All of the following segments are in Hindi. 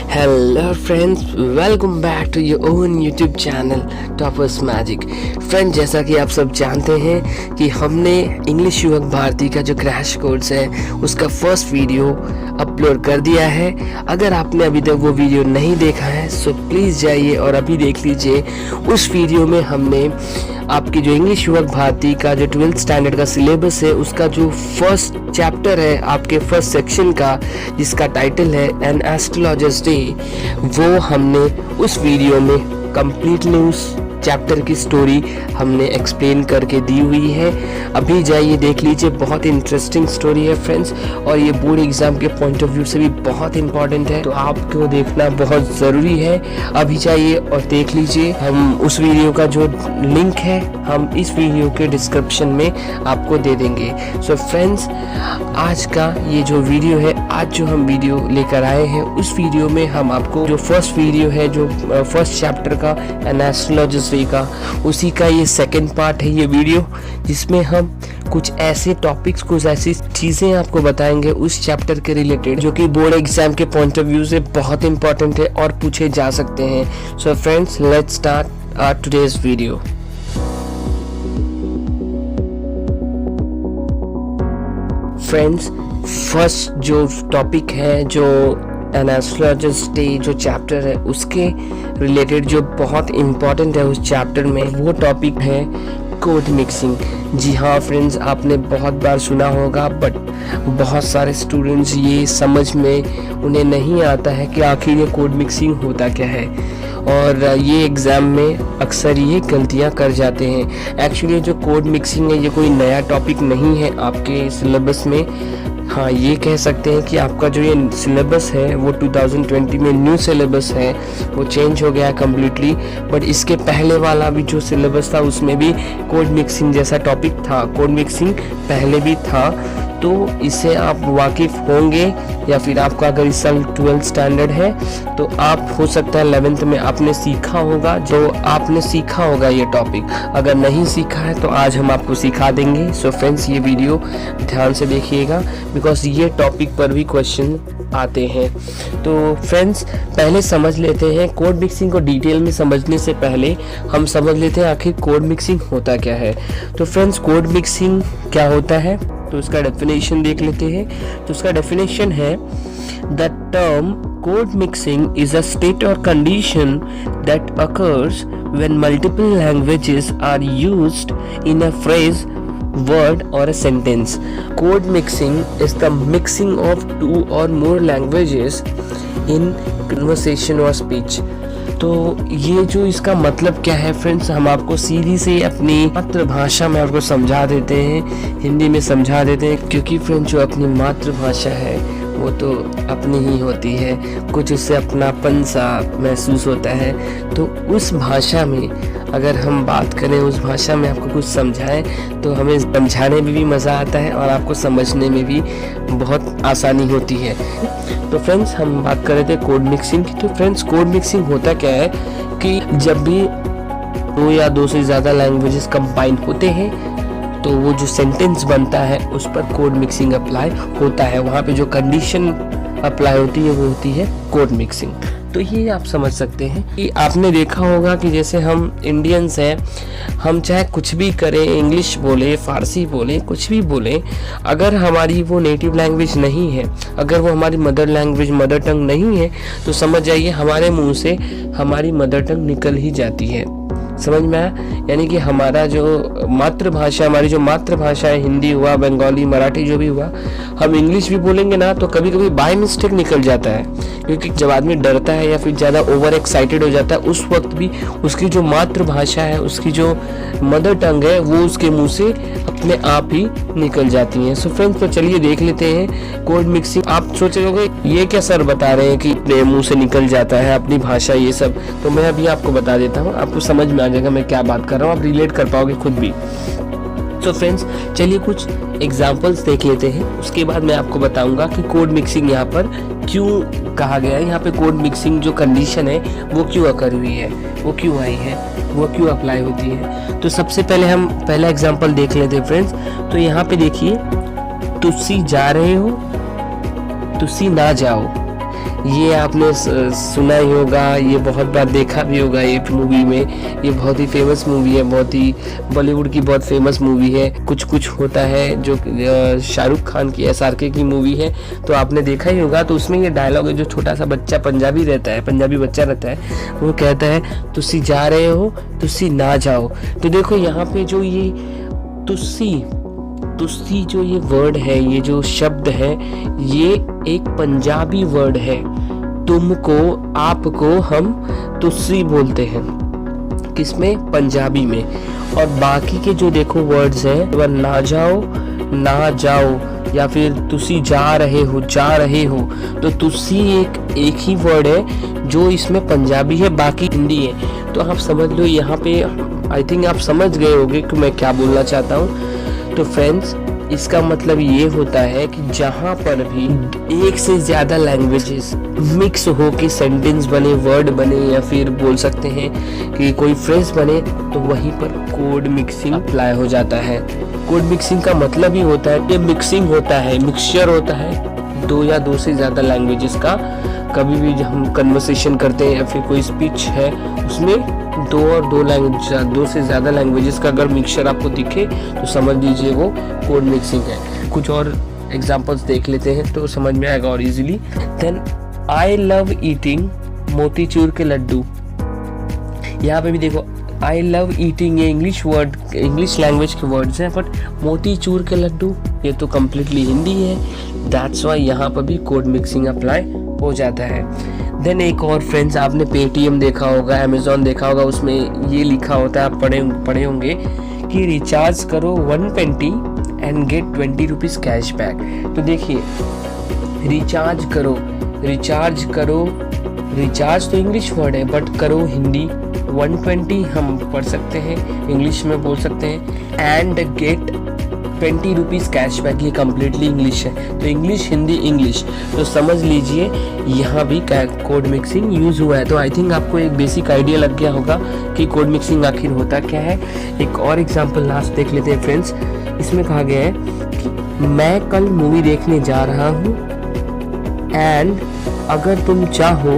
Hello friends, welcome back to your own YouTube channel Toppers Magic। Friend, जैसा कि आप सब जानते हैं कि हमने इंग्लिश युवक भारती का जो क्रैश कोर्स है उसका फर्स्ट वीडियो अपलोड कर दिया है। अगर आपने अभी तक वो वीडियो नहीं देखा है सो प्लीज़ जाइए और अभी देख लीजिए। उस वीडियो में हमने आपकी जो इंग्लिश युवक भारती का जो 12th स्टैंडर्ड का सिलेबस है उसका जो फर्स्ट चैप्टर है आपके फर्स्ट सेक्शन का, जिसका टाइटल है एन एस्ट्रोलॉजर्स डे, वो हमने उस वीडियो में कंप्लीटली उस चैप्टर की स्टोरी हमने एक्सप्लेन करके दी हुई है। अभी जाइए देख लीजिए, बहुत इंटरेस्टिंग स्टोरी है फ्रेंड्स, और ये बोर्ड एग्जाम के पॉइंट ऑफ व्यू से भी बहुत इंपॉर्टेंट है, तो आपको देखना बहुत ज़रूरी है। अभी जाइए और देख लीजिए। हम उस वीडियो का जो लिंक है हम इस वीडियो के डिस्क्रिप्शन में आपको दे देंगे। सो फ्रेंड्स, आज का ये जो वीडियो है, आज जो हम वीडियो लेकर आए हैं, उस वीडियो में हम आपको जो फर्स्ट वीडियो है, जो फर्स्ट चैप्टर का एन एस्ट्रोलॉजर्स डे का, उसी का ये सेकंड पार्ट है ये वीडियो, जिसमें हम कुछ ऐसे टॉपिक्स, कुछ ऐसी चीज़ें आपको बताएंगे उस चैप्टर के रिलेटेड जो कि बोर्ड एग्जाम के पॉइंट ऑफ व्यू से बहुत इंपॉर्टेंट है और पूछे जा सकते हैं। So friends, let's start our today's video. Friends, first जो टॉपिक है, जो एन एस्ट्रोलॉजर्स डे जो चैप्टर है उसके रिलेटेड जो बहुत इम्पॉर्टेंट है उस चैप्टर में, वो टॉपिक है कोड मिक्सिंग। जी हाँ फ्रेंड्स, आपने बहुत बार सुना होगा, बट बहुत सारे स्टूडेंट्स ये समझ में उन्हें नहीं आता है कि आखिर ये कोड मिक्सिंग होता क्या है, और ये एग्ज़ाम में अक्सर ये गलतियां कर जाते हैं। एक्चुअली जो कोड मिक्सिंग है ये कोई नया टॉपिक नहीं है आपके सिलेबस में। हाँ, ये कह सकते हैं कि आपका जो ये सिलेबस है वो 2020 में न्यू सिलेबस है, वो चेंज हो गया है कम्प्लीटली। बट इसके पहले वाला भी जो सिलेबस था उसमें भी कोड मिक्सिंग जैसा टॉपिक था, कोड मिक्सिंग पहले भी था, तो इससे आप वाकिफ़ होंगे। या फिर आपका अगर इस साल 12th स्टैंडर्ड है तो आप हो सकता है 11th में आपने सीखा होगा, जो आपने सीखा होगा ये टॉपिक। अगर नहीं सीखा है तो आज हम आपको सिखा देंगे। सो फ्रेंड्स, ये वीडियो ध्यान से देखिएगा बिकॉज ये टॉपिक पर भी क्वेश्चन आते हैं। तो फ्रेंड्स, पहले समझ लेते हैं कोड मिक्सिंग को। डिटेल में समझने से पहले हम समझ लेते हैं आखिर कोड मिक्सिंग होता क्या है। तो फ्रेंड्स, कोड मिक्सिंग क्या होता है तो उसका डेफिनेशन देख लेते हैं। तो उसका डेफिनेशन है, the term code mixing is a state और condition that occurs when multiple languages are used in a phrase, word or a sentence. Code mixing is the mixing of two or more languages in conversation or speech. तो ये जो इसका मतलब क्या है फ्रेंड्स, हम आपको सीधी से अपनी मातृभाषा में आपको समझा देते हैं, हिंदी में समझा देते हैं, क्योंकि फ्रेंड्स जो अपनी मातृभाषा है वो तो अपनी ही होती है, कुछ उससे अपनापन सा महसूस होता है। तो उस भाषा में अगर हम बात करें, उस भाषा में आपको कुछ समझाएं तो हमें समझाने में भी मज़ा आता है और आपको समझने में भी बहुत आसानी होती है। तो फ्रेंड्स, हम बात कर रहे थे कोड मिक्सिंग की। तो फ्रेंड्स, कोड मिक्सिंग होता क्या है कि जब भी दो या दो से ज़्यादा लैंग्वेजेस कंबाइन होते हैं तो वो जो सेंटेंस बनता है उस पर कोड मिक्सिंग अप्लाई होता है। वहाँ पे जो कंडीशन अप्लाई होती है वो होती है कोड मिक्सिंग। तो ये आप समझ सकते हैं कि आपने देखा होगा कि जैसे हम इंडियंस हैं, हम चाहे कुछ भी करें, इंग्लिश बोले, फारसी बोले, कुछ भी बोले, अगर हमारी वो नेटिव लैंग्वेज नहीं है, अगर वो हमारी मदर लैंग्वेज, मदर टंग नहीं है, तो समझ जाइए हमारे मुंह से हमारी मदर टंग निकल ही जाती है। समझ में आया? यानी कि हमारा जो मातृभाषा, हमारी जो मातृभाषा है, हिंदी हुआ, बंगाली, मराठी, जो भी हुआ, हम इंग्लिश भी बोलेंगे ना तो कभी कभी बाय मिस्टेक निकल जाता है, क्योंकि जब आदमी डरता है या फिर ज़्यादा ओवर एक्साइटेड हो जाता है उस वक्त भी उसकी जो मातृभाषा है, उसकी जो मदर टंग है, वो उसके मुंह से अपने आप ही निकल जाती हैं। सो फ्रेंड्स, तो चलिए देख लेते हैं कोड मिक्सिंग। आप सोचेंगे ये क्या सर बता रहे हैं कि अपने मुंह से निकल जाता है अपनी भाषा, ये सब। तो मैं अभी आपको बता देता हूँ, आपको समझ में आ जाएगा मैं क्या बात कर रहा हूँ, आप रिलेट कर पाओगे खुद भी। तो फ्रेंड्स, चलिए कुछ एग्जाम्पल्स देख लेते हैं, उसके बाद मैं आपको बताऊंगा कि कोड मिक्सिंग यहाँ पर क्यों कहा गया है, यहाँ पे कोड मिक्सिंग जो कंडीशन है वो क्यों अकर हुई है, वो क्यों आई है, वो क्यों अप्लाई होती है। तो सबसे पहले हम पहला एग्जाम्पल देख लेते हैं फ्रेंड्स। तो यहाँ पे देखिए, तुसी जा रहे हो, तुसी ना जाओ। ये आपने सुना ही होगा, ये बहुत बार देखा भी होगा ये मूवी में। ये बहुत ही फेमस मूवी है, बहुत ही बॉलीवुड की बहुत फेमस मूवी है। कुछ कुछ होता है जो शाहरुख खान की SRK की मूवी है, तो आपने देखा ही होगा। तो उसमें ये डायलॉग है, जो छोटा सा बच्चा पंजाबी बच्चा रहता है, वो कहता है तुसी जा रहे हो तुसी ना जाओ। तो देखो यहाँ पे जो ये तुसी जो ये वर्ड है, ये जो शब्द है, ये एक पंजाबी वर्ड है। तुमको आपको हम तुसी बोलते हैं, किसमें? पंजाबी में। और बाकी के जो देखो वर्ड्स हैं, वह ना जाओ, ना जाओ, या फिर तुसी जा रहे हो। तो तुसी एक ही वर्ड है जो इसमें पंजाबी है, बाकी हिंदी है। तो आप समझ लो यहाँ पे, आई थिंक आप समझ गए होंगे कि मैं क्या बोलना चाहता हूँ। तो फ्रेंड्स, इसका मतलब ये होता है कि जहाँ पर भी एक से ज़्यादा लैंग्वेजेस मिक्स हो के सेंटेंस बने, वर्ड बने, या फिर बोल सकते हैं कि कोई फ्रेज बने, तो वहीं पर कोड मिक्सिंग अप्लाई हो जाता है। कोड मिक्सिंग का मतलब ही होता है कि मिक्सिंग होता है, मिक्सचर होता है दो या दो से ज़्यादा लैंग्वेजेस का। कभी भी जब हम कन्वर्सेशन करते हैं या फिर कोई स्पीच है, उसमें दो से ज़्यादा लैंग्वेजेस का अगर मिक्सचर आपको दिखे तो समझ लीजिए वो कोड मिक्सिंग है। कुछ और एग्जांपल्स देख लेते हैं तो समझ में आएगा और easily. Then I love eating motichoor के लड्डू। यहाँ पे भी देखो, आई लव ईटिंग, ये इंग्लिश लैंग्वेज के वर्ड्स हैं, बट मोतीचूर के लड्डू ये तो कम्प्लीटली हिंदी है। दैट्स वाई यहाँ पर भी कोड मिक्सिंग अप्लाई हो जाता है। देन एक और फ्रेंड्स, आपने पेटीएम देखा होगा, अमेजोन देखा होगा, उसमें ये लिखा होता है, आप पढ़े होंगे कि रिचार्ज करो 120 and get 20 rupees cash back. तो देखिए, रिचार्ज करो, रिचार्ज तो इंग्लिश वर्ड है, बट करो हिंदी। 120 हम पढ़ सकते हैं, इंग्लिश में बोल सकते हैं, एंड गेट 20 रुपीज़ कैशबैक, ये कम्प्लीटली इंग्लिश है। तो इंग्लिश हिंदी इंग्लिश, तो समझ लीजिए यहाँ भी कोड मिक्सिंग यूज़ हुआ है। तो आई थिंक आपको एक बेसिक आइडिया लग गया होगा कि कोड मिक्सिंग आखिर होता क्या है। एक और एग्जांपल लास्ट देख लेते हैं फ्रेंड्स। इसमें कहा गया है कि मैं कल मूवी देखने जा रहा हूँ, एंड अगर तुम चाहो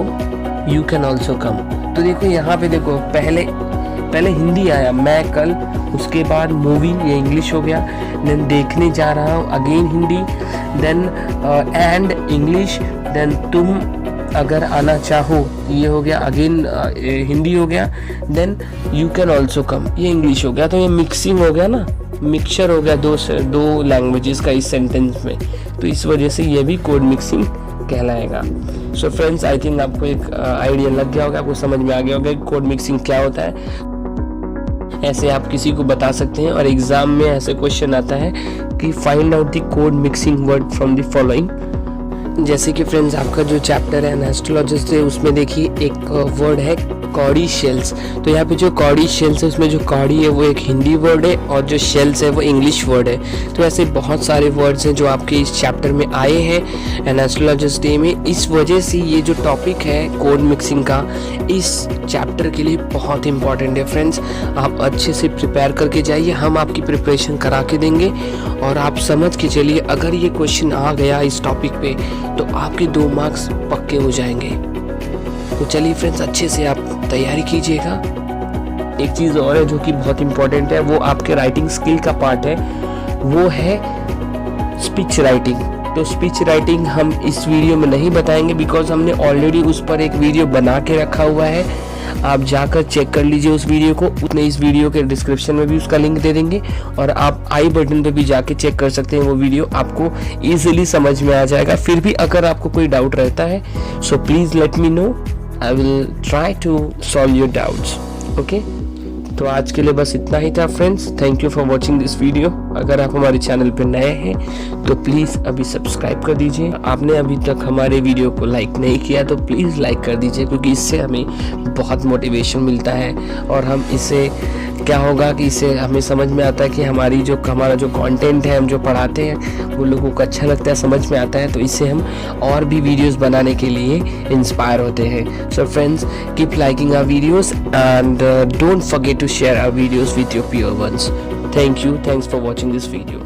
यू कैन ऑल्सो कम। तो देखो यहाँ पे देखो, पहले हिंदी आया, मैं कल, उसके बाद मूवी, ये इंग्लिश हो गया, देन देखने जा रहा हूँ, again Hindi, then and English, then तुम अगर आना चाहो, ये हो गया अगेन हिंदी हो गया, then you can also come, ये इंग्लिश हो गया। तो ये मिक्सिंग हो गया ना, मिक्सचर हो गया दो लैंग्वेजेस का इस सेंटेंस में। तो इस वजह से ये भी कोड मिक्सिंग कहलाएगा। सो फ्रेंड्स, आई थिंक आपको एक आइडिया लग गया होगा, आपको समझ में आ गया होगा कि कोड मिक्सिंग क्या होता है। ऐसे आप किसी को बता सकते हैं, और एग्जाम में ऐसे क्वेश्चन आता है कि find out the code mixing word from the following. जैसे कि फ्रेंड्स, आपका जो चैप्टर है एनास्ट्रोलॉजिस्ट है, उसमें देखिए एक वर्ड है कौड़ी शेल्स। तो यहाँ पे जो कौड़ी शेल्स है, उसमें जो कौड़ी है वो एक हिंदी वर्ड है, और जो शेल्स है वो इंग्लिश वर्ड है। तो ऐसे बहुत सारे वर्ड्स हैं जो आपके इस चैप्टर में आए हैं एनास्ट्रोलॉजिस्ट डे में। इस वजह से ये जो टॉपिक है कोड मिक्सिंग का, इस चैप्टर के लिए बहुत इंपॉर्टेंट है फ्रेंड्स। आप अच्छे से प्रिपेयर करके जाइए, हम आपकी प्रिपरेशन करा के देंगे, और आप समझ के चलिए अगर ये क्वेश्चन आ गया इस टॉपिक पे तो आपके 2 मार्क्स पक्के हो जाएंगे। तो चलिए फ्रेंड्स, अच्छे से आप तैयारी कीजिएगा। एक चीज़ और है जो कि बहुत इंपॉर्टेंट है, वो आपके राइटिंग स्किल का पार्ट है, वो है स्पीच राइटिंग। तो स्पीच राइटिंग हम इस वीडियो में नहीं बताएंगे, बिकॉज हमने ऑलरेडी उस पर एक वीडियो बना के रखा हुआ है। आप जाकर चेक कर लीजिए उस वीडियो को, उतने इस वीडियो के डिस्क्रिप्शन में भी उसका लिंक दे देंगे, और आप आई बटन पे भी जाके चेक कर सकते हैं। वो वीडियो आपको इजीली समझ में आ जाएगा। फिर भी अगर आपको कोई डाउट रहता है, so please let me know, I will try to solve your doubts. Okay, तो आज के लिए बस इतना ही था friends. Thank you for watching this video. अगर आप हमारे चैनल पर नए हैं तो प्लीज़ अभी सब्सक्राइब कर दीजिए। आपने अभी तक हमारे वीडियो को लाइक नहीं किया तो प्लीज़ लाइक कर दीजिए, क्योंकि इससे हमें बहुत मोटिवेशन मिलता है, और हम इससे क्या होगा कि इससे हमें समझ में आता है कि हमारा जो कंटेंट है, हम जो पढ़ाते हैं वो लोगों को अच्छा लगता है, समझ में आता है। तो इससे हम और भी वीडियोस बनाने के लिए इंस्पायर होते हैं। So friends, keep liking our videos and don't forget to share our videos with your peer ones. Thank you. Thanks for watching this video.